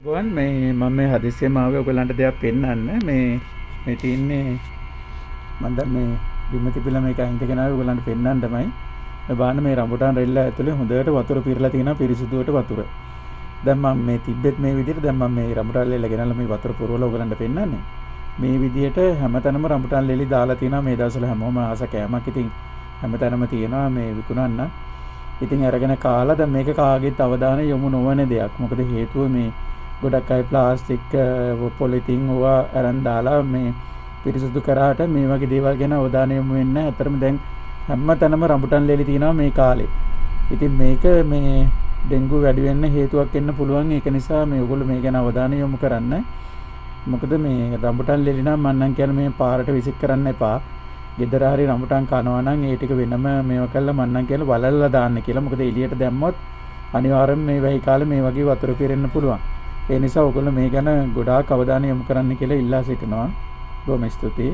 ගුවන් මේ මම මේ හදිස්සියම ආවේ ඔයගලන්ට දෙයක් පෙන්වන්න. මේ තියන්නේ මම දැන් මේ බිම තිබිලා මේක අහිංසක නාවේ ඔයගලන්ට පෙන්වන්නමයි. මේ බලන්න මේ රඹුටාන් රෙල්ල ඇතුලේ හොඳට වතුර පිරලා තියෙනවා, පිරිසිදුවට වතුර. දැන් මම මේ තිබ්බෙත් මේ විදිහට දැන් මම මේ රඹුටාන් ලෙල්ල ගෙනල්ලා මේ වතුර පුරවලා ඔයගලන්ට පෙන්වන්නේ. මේ විදිහට හැමතැනම රඹුටාන් ලෙලි දාලා තියෙනවා. මේ දවස්වල හැමෝම ආස කෑමක් ඉතින් හැමතැනම තියෙනවා මේ විකුණන්න. ඉතින් අරගෙන කාලා දැන් මේක කාගෙත් අවධානය යොමු නොවන දෙයක්. මොකද හේතුව මේ ගොඩක් අය ප්ලාස්ටික් පොලිතින් ඕවා අරන් දාලා මේ පිරිසිදු කරාට මේ වගේ දේවල් ගැන අවධානය යොමු වෙන්නේ නැහැ. අතරම දැන් හැම තැනම රඹුටන් ලෙලි තියෙනවා මේ කාලේ. ඉතින් මේක මේ ඩෙන්ගු වැඩි වෙන්න හේතුවක් වෙන්න පුළුවන්. ඒක නිසා මේ ඔයගොල්ලෝ මේ ගැන අවධානය යොමු කරන්න. මොකද මේ රඹුටන් ලෙලි නම් මම නම් කියන්නේ මේ පාරට විසික් කරන්න එපා. ගෙදර හරි රඹුටන් කනවා නම් ඒ ටික වෙනම මේව කළා මම නම් කියලා වලල්ලා දාන්න කියලා. මොකද එළියට දැම්මොත් අනිවාර්යෙන් මේ වෙයි කාලේ මේ වගේ වතුර පිරෙන්න පුළුවන්. ඒ නිසා ඔයගොල්ලෝ මේ ගැන ගොඩාක් අවධානය යොමු කරන්න කියලා ඉල්ලා සිටිනවා. බොහොම ස්තුතියි.